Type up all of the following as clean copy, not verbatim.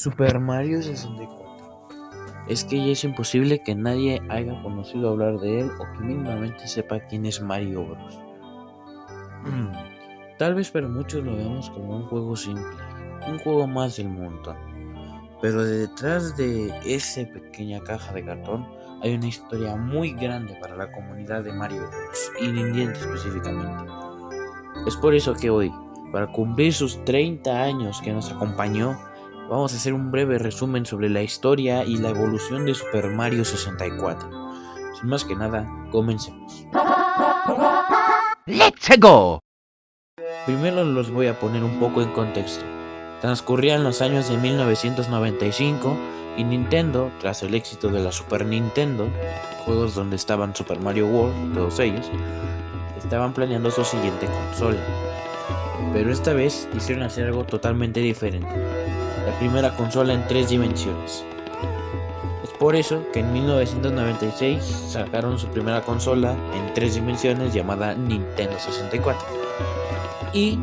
Super Mario 64. Es que ya es imposible que nadie haya conocido hablar de él o que mínimamente sepa quién es Mario Bros. Tal vez para muchos lo veamos como un juego simple, un juego más del montón. Pero detrás de esa pequeña caja de cartón hay una historia muy grande para la comunidad de Mario Bros. Y Nintendo específicamente. Es por eso que hoy, para cumplir sus 30 años que nos acompañó, vamos a hacer un breve resumen sobre la historia y la evolución de Super Mario 64. Sin más que nada, comencemos. ¡Let's go! Primero los voy a poner un poco en contexto. Transcurrían los años de 1995 y Nintendo, tras el éxito de la Super Nintendo, juegos donde estaban Super Mario World, todos ellos, estaban planeando su siguiente consola. Pero esta vez hicieron hacer algo totalmente diferente. La primera consola en 3 dimensiones. Es por eso que en 1996 sacaron su primera consola en 3 dimensiones llamada Nintendo 64. Y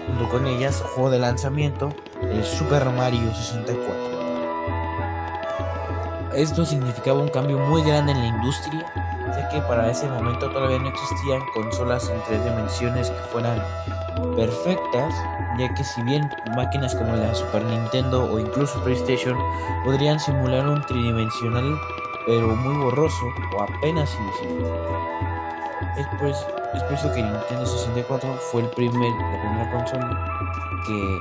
junto con ella su juego de lanzamiento, el Super Mario 64. Esto significaba un cambio muy grande en la industria, ya que para ese momento todavía no existían consolas en 3 dimensiones que fueran perfectas, ya que si bien máquinas como la Super Nintendo o incluso PlayStation podrían simular un tridimensional pero muy borroso o apenas invisible. Es por eso que Nintendo 64 fue la primera consola que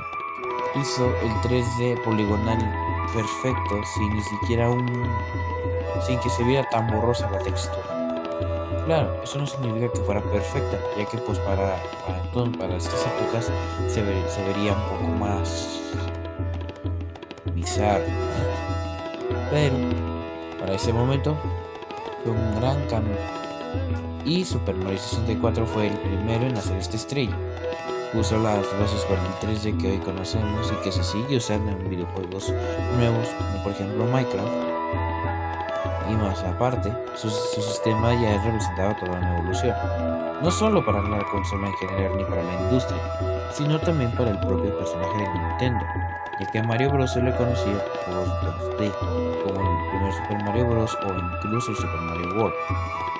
hizo el 3D poligonal perfecto sin que se viera tan borrosa la textura. Claro, eso no significa que fuera perfecta, ya que pues para estas épocas se vería un poco más bizarro. Pero para ese momento fue un gran cambio. Y Super Mario 64 fue el primero en hacer esta estrella. Puso las bases para el 3D que hoy conocemos y que se sigue usando en videojuegos nuevos, como por ejemplo Minecraft. Y más aparte, su sistema ya representaba toda una evolución, no solo para la consola en general ni para la industria, sino también para el propio personaje de Nintendo, ya que a Mario Bros. Se le conocía por 2D, como el primer Super Mario Bros. O incluso el Super Mario World.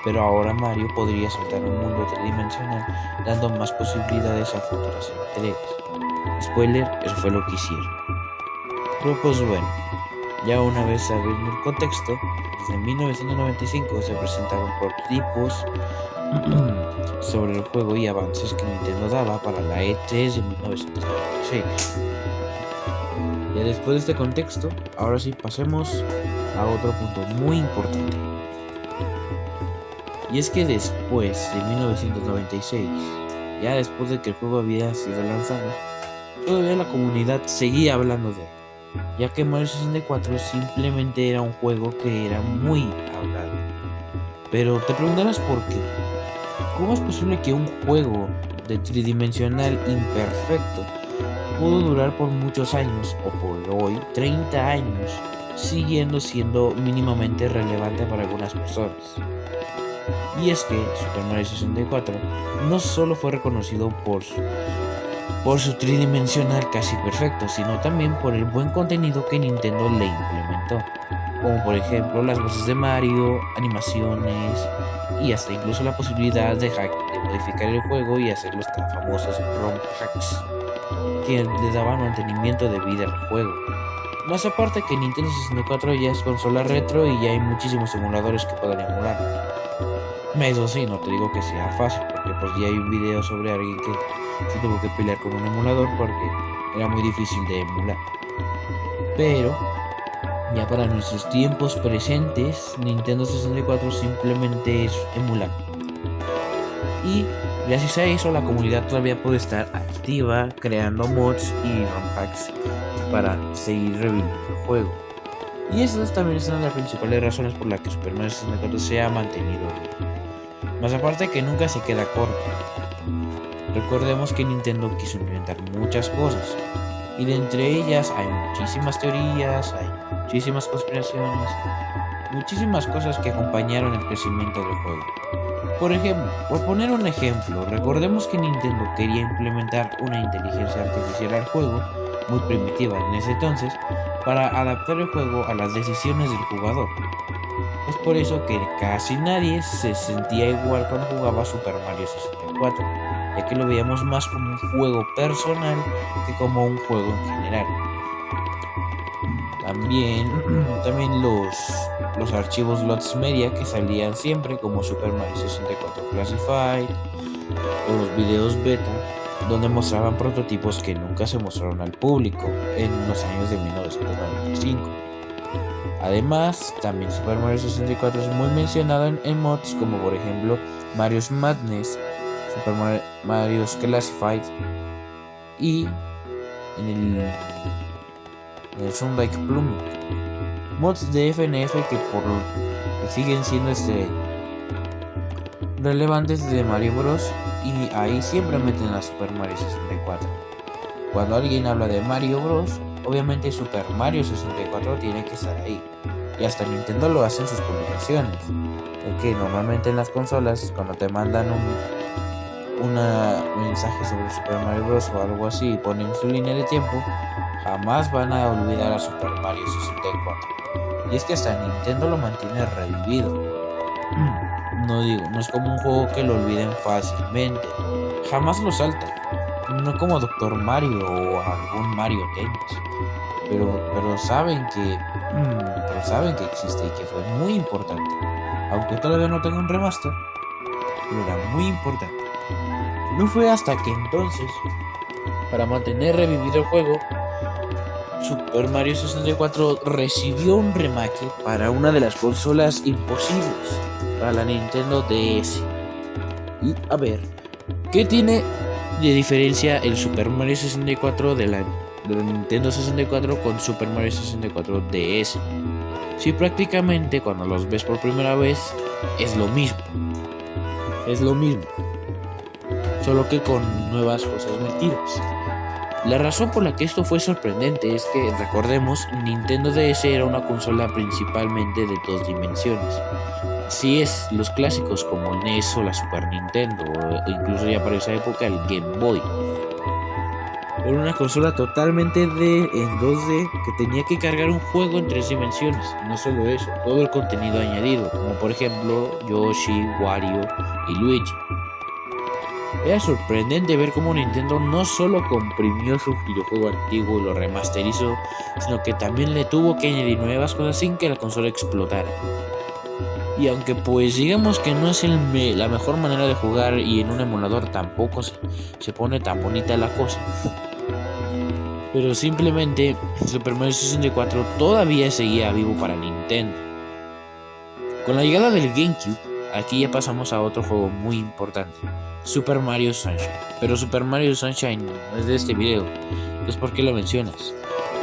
Pero ahora Mario podría saltar a un mundo tridimensional, dando más posibilidades a futuras entregas. Spoiler, eso fue lo que hicieron. Pero pues bueno, ya una vez sabiendo el contexto, desde 1995 se presentaron prototipos sobre el juego y avances que Nintendo daba para la E3 de 1996. Ya después de este contexto, ahora sí pasemos a otro punto muy importante. Y es que después de 1996, ya después de que el juego había sido lanzado, todavía la comunidad seguía hablando de él, ya que Mario 64 simplemente era un juego que era muy hablado. Pero te preguntarás por qué. ¿Cómo es posible que un juego de tridimensional imperfecto pudo durar por muchos años, o por hoy 30 años, siguiendo siendo mínimamente relevante para algunas personas? Y es que Super Mario 64 no solo fue reconocido por su tridimensional casi perfecto, sino también por el buen contenido que Nintendo le implementó, como por ejemplo las voces de Mario, animaciones y hasta incluso la posibilidad de modificar el juego y hacer los tan famosos ROM hacks que le daban mantenimiento de vida al juego. Más aparte que Nintendo 64 ya es consola retro y ya hay muchísimos emuladores que pueden emular. Eso sí, no te digo que sea fácil, porque pues ya hay un video sobre alguien que se tuvo que pelear con un emulador porque era muy difícil de emular. Pero ya para nuestros tiempos presentes, Nintendo 64 simplemente es emulable. Y gracias a eso la comunidad todavía puede estar activa, creando mods y ROM hacks para seguir reviviendo el juego. Y esas también son una de las principales razones por las que Super Mario 64 se ha mantenido vivo. Más aparte que nunca se queda corto. Recordemos que Nintendo quiso inventar muchas cosas, y de entre ellas hay muchísimas teorías, hay muchísimas conspiraciones, muchísimas cosas que acompañaron el crecimiento del juego. Por ejemplo, por poner un ejemplo, recordemos que Nintendo quería implementar una inteligencia artificial al juego, muy primitiva en ese entonces, para adaptar el juego a las decisiones del jugador. Es por eso que casi nadie se sentía igual cuando jugaba Super Mario 64, ya que lo veíamos más como un juego personal que como un juego en general. También los archivos Lots Media que salían siempre, como Super Mario 64 Classified o los videos beta, donde mostraban prototipos que nunca se mostraron al público en los años de 1995. Además, también Super Mario 64 es muy mencionado en mods como por ejemplo Mario's Madness, Super Mario's Classified y en el Sunbike Plummet. Mods de FNF que siguen siendo relevantes de Mario Bros. Y ahí siempre meten a Super Mario 64. Cuando alguien habla de Mario Bros., obviamente Super Mario 64 tiene que estar ahí. Y hasta Nintendo lo hace en sus publicaciones. Que normalmente en las consolas, cuando te mandan un mensaje sobre Super Mario Bros. O algo así y ponen su línea de tiempo, jamás van a olvidar a Super Mario 64. Y es que hasta Nintendo lo mantiene revivido. No es como un juego que lo olviden fácilmente. Jamás lo saltan. No como Dr. Mario o algún Mario Tennis. Pero saben que existe y que fue muy importante. Aunque todavía no tenga un remaster, pero era muy importante. No fue hasta que entonces, para mantener revivido el juego, Super Mario 64 recibió un remake para una de las consolas imposibles, para la Nintendo DS. Y a ver, ¿qué tiene de diferencia el Super Mario 64 de la Nintendo 64 con Super Mario 64 DS? Si prácticamente cuando los ves por primera vez es lo mismo. Solo que con nuevas cosas metidas. La razón por la que esto fue sorprendente es que, recordemos, Nintendo DS era una consola principalmente de 2 dimensiones. Así es, los clásicos como el NES o la Super Nintendo, o incluso ya para esa época el Game Boy. Era una consola totalmente en 2D que tenía que cargar un juego en 3 dimensiones. Y no solo eso, todo el contenido añadido, como por ejemplo Yoshi, Wario y Luigi. Era sorprendente ver cómo Nintendo no solo comprimió su videojuego antiguo y lo remasterizó, sino que también le tuvo que añadir nuevas cosas sin que la consola explotara. Y aunque pues digamos que no es la mejor manera de jugar y en un emulador tampoco se pone tan bonita la cosa, pero simplemente Super Mario 64 todavía seguía vivo para Nintendo. Con la llegada del GameCube, aquí ya pasamos a otro juego muy importante, Super Mario Sunshine. Pero Super Mario Sunshine no es de este video, entonces ¿por qué lo mencionas?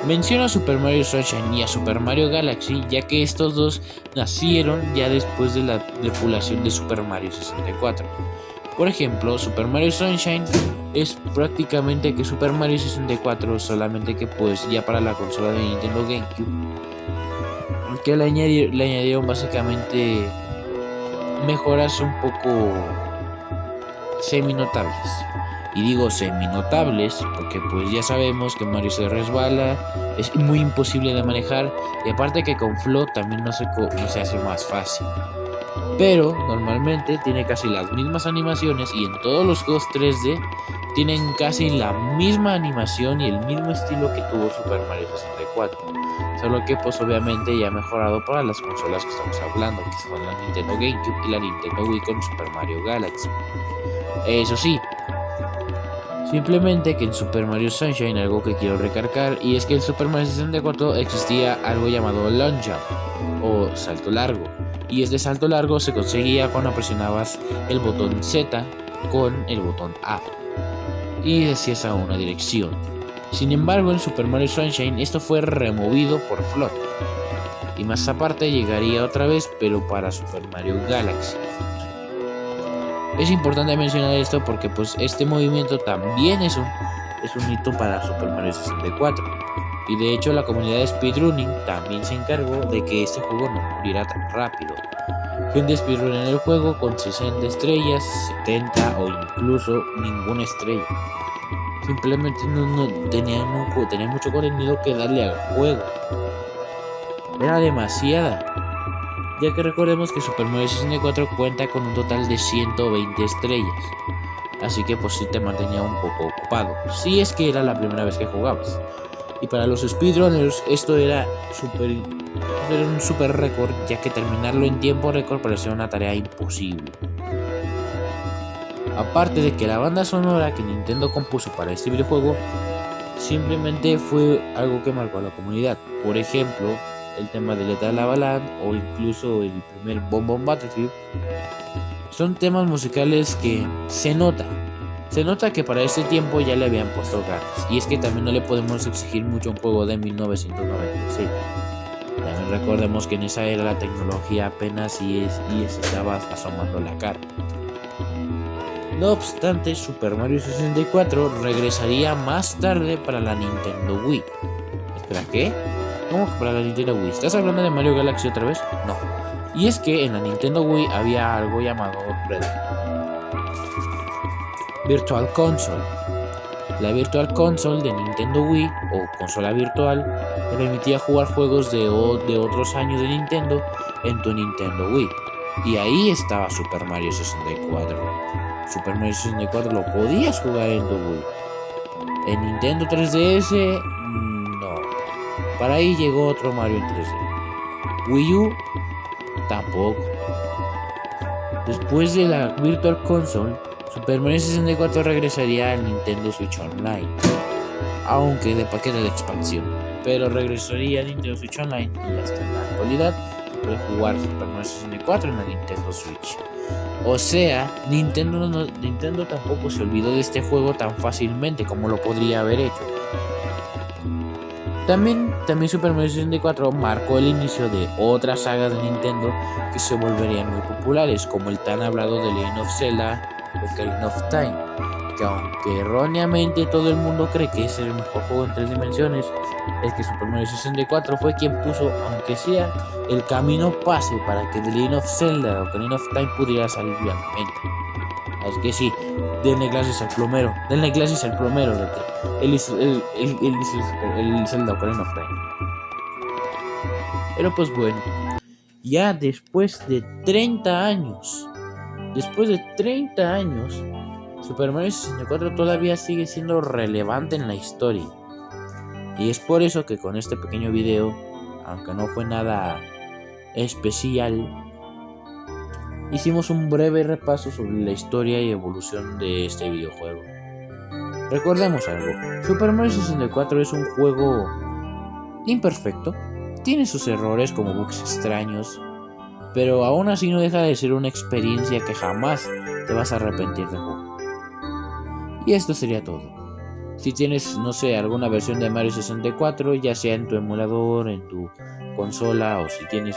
Menciono a Super Mario Sunshine y a Super Mario Galaxy, ya que estos dos nacieron ya después de la depuración de Super Mario 64. Por ejemplo, Super Mario Sunshine es prácticamente que Super Mario 64, solamente que pues ya para la consola de Nintendo GameCube, que le añadieron básicamente mejoras un poco semi-notables. Y digo semi-notables porque pues ya sabemos que Mario se resbala, es muy imposible de manejar, y aparte que con Float también no se hace más fácil. Pero normalmente tiene casi las mismas animaciones, y en todos los juegos 3D tienen casi la misma animación y el mismo estilo que tuvo Super Mario 64. Solo que pues obviamente ya ha mejorado para las consolas que estamos hablando, que son la Nintendo GameCube y la Nintendo Wii con Super Mario Galaxy. Eso sí, simplemente que en Super Mario Sunshine algo que quiero recargar, y es que en Super Mario 64 existía algo llamado Long Jump o salto largo, y este salto largo se conseguía cuando presionabas el botón Z con el botón A y decías a una dirección. Sin embargo, en Super Mario Sunshine esto fue removido por Float, y más aparte llegaría otra vez, pero para Super Mario Galaxy. Es importante mencionar esto porque pues este movimiento también es un hito para Super Mario 64, y de hecho la comunidad de speedrunning también se encargó de que este juego no muriera tan rápido. Gente speedrun en el juego con 60 estrellas, 70 o incluso ninguna estrella. simplemente no tenían un juego, tenían mucho contenido que darle al juego. Era demasiada, ya que recordemos que Super Mario 64 cuenta con un total de 120 estrellas, así que pues sí te mantenía un poco ocupado, si es que era la primera vez que jugabas. Y para los speedrunners esto era un super récord, ya que terminarlo en tiempo récord parecía una tarea imposible. Aparte de que la banda sonora que Nintendo compuso para este videojuego simplemente fue algo que marcó a la comunidad. Por ejemplo, el tema de Lethal Avalanche o incluso el primer Boom Boom Battlefield son temas musicales que se nota que para este tiempo ya le habían puesto ganas. Y es que también no le podemos exigir mucho a un juego de 1996. También recordemos que en esa era la tecnología apenas y se estaba asomando la cara. No obstante, Super Mario 64 regresaría más tarde para la Nintendo Wii. ¿Espera, qué? ¿Cómo que para la Nintendo Wii? ¿Estás hablando de Mario Galaxy otra vez? No. Y es que en la Nintendo Wii había algo llamado Virtual Console. La Virtual Console de Nintendo Wii o consola virtual te permitía jugar juegos de otros años de Nintendo en tu Nintendo Wii. Y ahí estaba Super Mario 64. Super Mario 64 lo podías jugar en tu Wii. En Nintendo 3DS, no. Para ahí llegó otro Mario en 3D. Wii U, tampoco. Después de la Virtual Console, Super Mario 64 regresaría al Nintendo Switch Online, aunque de paquete de expansión, pero regresaría a Nintendo Switch Online y hasta en la actualidad puede jugar Super Mario 64 en la Nintendo Switch. O sea, Nintendo tampoco se olvidó de este juego tan fácilmente como lo podría haber hecho. También Super Mario 64 marcó el inicio de otras sagas de Nintendo que se volverían muy populares, como el tan hablado The Legend of Zelda o Ocarina of Time, que aunque erróneamente todo el mundo cree que es el mejor juego en 3 dimensiones, es que Super Mario 64 fue quien puso, aunque sea, el camino pase para que The Legend of Zelda o Ocarina of Time pudiera salir llanamente. Así que sí, denle clases al plomero, de que él hizo el Zelda Ocarina of Time. Pero pues bueno, ya después de 30 años, Super Mario 64 todavía sigue siendo relevante en la historia. Y es por eso que con este pequeño video, aunque no fue nada especial, hicimos un breve repaso sobre la historia y evolución de este videojuego. Recordemos algo, Super Mario 64 es un juego imperfecto, tiene sus errores como bugs extraños, pero aún así no deja de ser una experiencia que jamás te vas a arrepentir de jugar. Y esto sería todo. Si tienes, no sé, alguna versión de Mario 64, ya sea en tu emulador, en tu consola o si tienes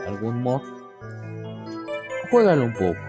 algún mod, juégalo un poco.